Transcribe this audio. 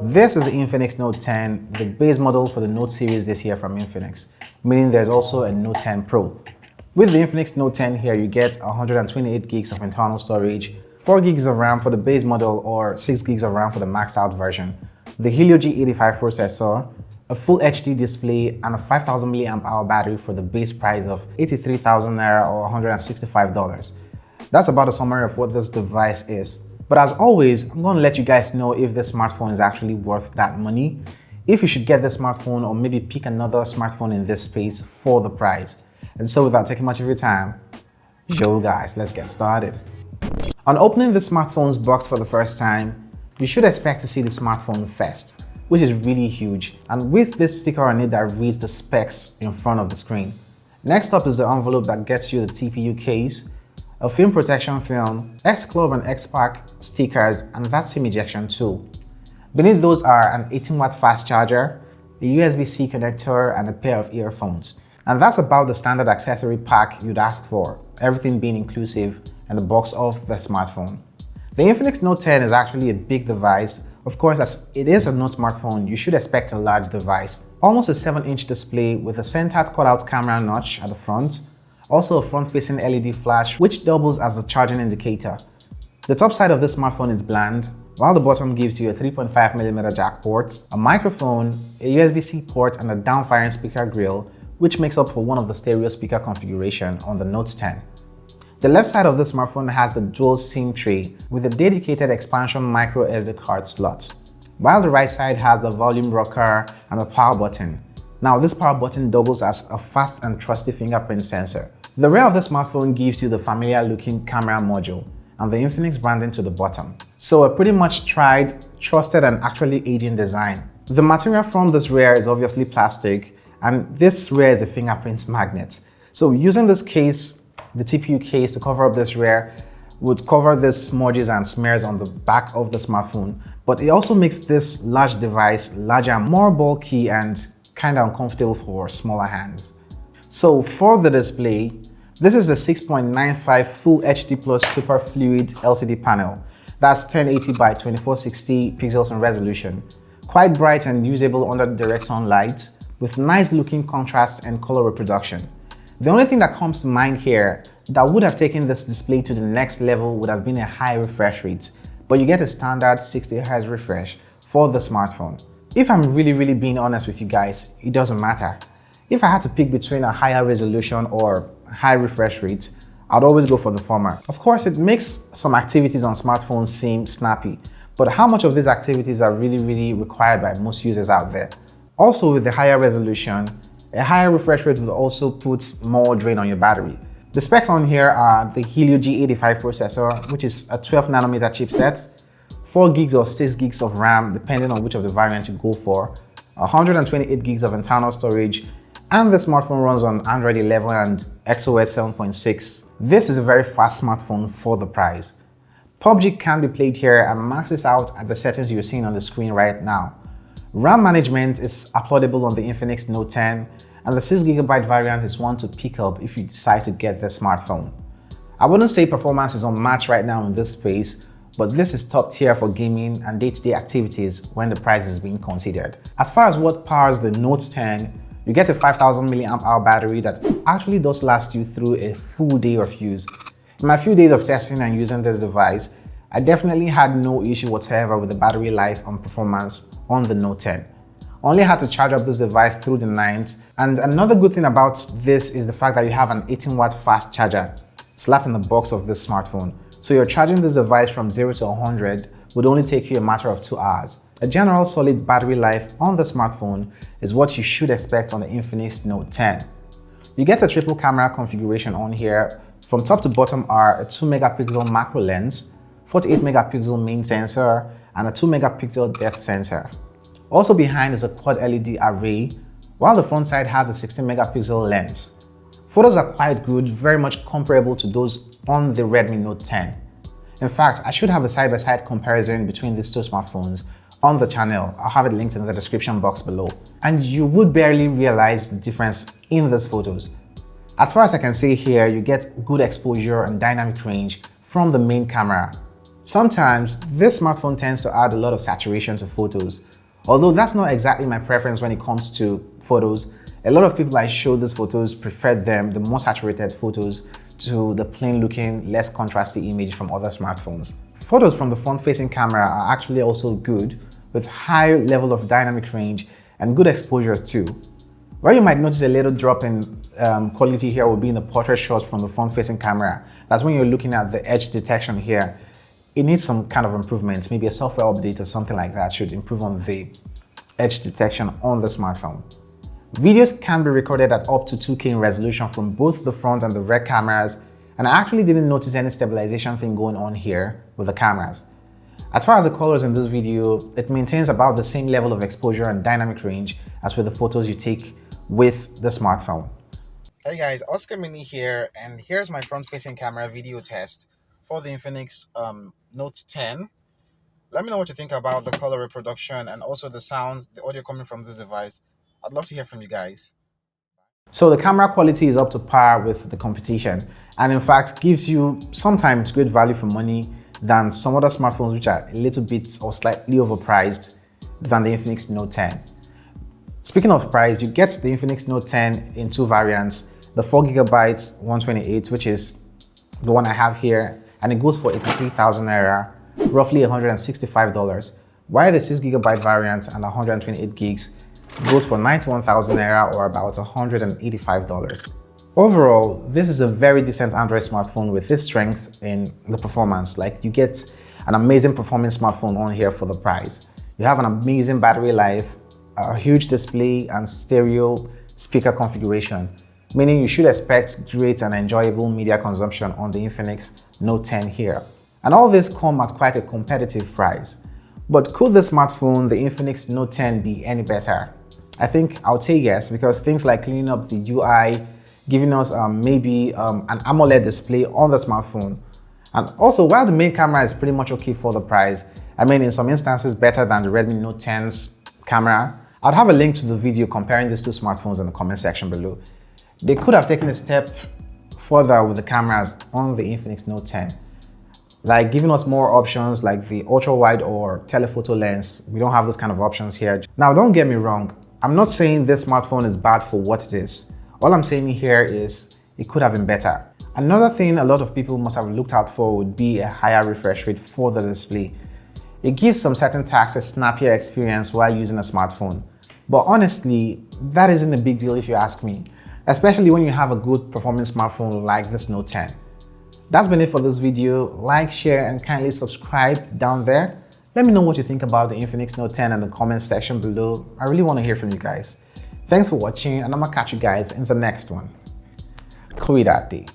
This is the Infinix Note 10, the base model for the Note series this year from Infinix, meaning there's also a Note 10 Pro. With the Infinix Note 10 here, you get 128 gigs of internal storage, 4 gigs of RAM for the base model or 6 gigs of RAM for the maxed out version, the Helio G85 processor, a full HD display, and a 5000 mAh battery for the base price of 83,000 Naira or $165. That's about a summary of what this device is. But as always, I'm going to let you guys know if this smartphone is actually worth that money, if you should get this smartphone or maybe pick another smartphone in this space for the price. And so without taking much of your time, yo guys, let's get started. On opening the smartphone's box for the first time, you should expect to see the smartphone first, which is really huge, and with this sticker on it that reads the specs in front of the screen. Next up is the envelope that gets you the TPU case, a film protection film, X-Club and X-Pack stickers, and that SIM ejection tool. Beneath those are an 18-watt fast charger, a USB-C connector, and a pair of earphones. And that's about the standard accessory pack you'd ask for, everything being inclusive in the box of the smartphone. The Infinix Note 10 is actually a big device. Of course, as it is a Note smartphone, you should expect a large device. Almost a 7-inch display with a centered cutout camera notch at the front, also a front-facing LED flash which doubles as a charging indicator. The top side of this smartphone is bland, while the bottom gives you a 3.5mm jack port, a microphone, a USB-C port, and a down-firing speaker grille, which makes up for one of the stereo speaker configuration on the Note 10. The left side of the smartphone has the dual SIM tray with a dedicated expansion micro SD card slot, while the right side has the volume rocker and the power button. Now this power button doubles as a fast and trusty fingerprint sensor. The rear of the smartphone gives you the familiar looking camera module and the Infinix branding to the bottom. So a pretty much tried, trusted, and actually aging design. The material from this rear is obviously plastic, and this rear is a fingerprint magnet. So using this case, the TPU case, to cover up this rear would cover the smudges and smears on the back of the smartphone, but it also makes this large device larger and more bulky and kind of uncomfortable for smaller hands. So for the display, this is a 6.95 Full HD Plus Super Fluid LCD panel. That's 1080 by 2460 pixels in resolution. Quite bright and usable under direct sunlight, with nice looking contrast and color reproduction. The only thing that comes to mind here that would have taken this display to the next level would have been a high refresh rate, but you get a standard 60Hz refresh for the smartphone. If I'm really being honest with you guys, it doesn't matter. If I had to pick between a higher resolution or high refresh rate, I'd always go for the former. Of course, it makes some activities on smartphones seem snappy, but how much of these activities are really required by most users out there? Also, with the higher resolution, a higher refresh rate will also put more drain on your battery. The specs on here are the Helio G85 processor, which is a 12nm chipset, 4 gigs or 6 gigs of RAM depending on which of the variant you go for, 128 gigs of internal storage, and the smartphone runs on Android 11 and XOS 7.6. This is a very fast smartphone for the price. PUBG can be played here and maxes out at the settings you're seeing on the screen right now. RAM management is uploadable on the Infinix Note 10, and the 6GB variant is one to pick up if you decide to get the smartphone. I wouldn't say performance is unmatched right now in this space, but this is top tier for gaming and day-to-day activities when the price is being considered. As far as what powers the Note 10, you get a 5000 mAh battery that actually does last you through a full day of use. In my few days of testing and using this device, I definitely had no issue whatsoever with the battery life and performance on the Note 10. Only had to charge up this device through the night, and another good thing about this is the fact that you have an 18-watt fast charger slapped in the box of this smartphone. So you're charging this device from 0 to 100 would only take you a matter of 2 hours. A general solid battery life on the smartphone is what you should expect on the Infinix Note 10. You get a triple camera configuration on here. From top to bottom are a 2-megapixel macro lens, 48-megapixel main sensor, and a 2-megapixel depth sensor. Also behind is a quad LED array, while the front side has a 16-megapixel lens. Photos are quite good, very much comparable to those on the Redmi Note 10. In fact, I should have a side-by-side comparison between these two smartphones on the channel. I'll have it linked in the description box below. And you would barely realize the difference in these photos. As far as I can see here, you get good exposure and dynamic range from the main camera. Sometimes this smartphone tends to add a lot of saturation to photos. Although that's not exactly my preference when it comes to photos, a lot of people I show these photos prefer the more saturated photos, to the plain looking, less contrasty image from other smartphones. Photos from the front-facing camera are actually also good, with high level of dynamic range and good exposure too. Where you might notice a little drop in quality here will be in the portrait shots from the front-facing camera. That's when you're looking at the edge detection here. It needs some kind of improvements, maybe a software update or something like that should improve on the edge detection on the smartphone. Videos can be recorded at up to 2K in resolution from both the front and the rear cameras, and I actually didn't notice any stabilization thing going on here with the cameras. As far as the colors in this video, it maintains about the same level of exposure and dynamic range as with the photos you take with the smartphone. Hey guys, Oscarmini here, and here's my front-facing camera video test for the Infinix Note 10. Let me know what you think about the color reproduction and also the sounds, the audio coming from this device. I'd love to hear from you guys. So the camera quality is up to par with the competition, and in fact gives you sometimes great value for money than some other smartphones which are a little bit or slightly overpriced than the Infinix Note 10. Speaking of price, you get the Infinix Note 10 in two variants, the 4GB 128, which is the one I have here, and it goes for 83,000 naira, roughly $165, while the 6GB variant and 128 gigs goes for 91,000 naira or about $185. Overall, this is a very decent Android smartphone with this strength in the performance. Like, you get an amazing performing smartphone on here for the price. You have an amazing battery life, a huge display and stereo speaker configuration, meaning you should expect great and enjoyable media consumption on the Infinix Note 10 here. And all this come at quite a competitive price. But could the smartphone, the Infinix Note 10, be any better? I think I would say yes, because things like cleaning up the UI, giving us maybe an AMOLED display on the smartphone. And also, while the main camera is pretty much okay for the price, I mean, in some instances better than the Redmi Note 10's camera, I'd have a link to the video comparing these two smartphones in the comment section below. They could have taken a step further with the cameras on the Infinix Note 10, like giving us more options like the ultra wide or telephoto lens. We don't have those kind of options here. Now, don't get me wrong, I'm not saying this smartphone is bad for what it is. All I'm saying here is it could have been better. Another thing a lot of people must have looked out for would be a higher refresh rate for the display. It gives some certain tasks a snappier experience while using a smartphone. But honestly, that isn't a big deal if you ask me, especially when you have a good performing smartphone like this Note 10. That's been it for this video. Like, share, and kindly subscribe down there. Let me know what you think about the Infinix Note 10 in the comment section below. I really want to hear from you guys. Thanks for watching, and I'm gonna catch you guys in the next one. Cuídate.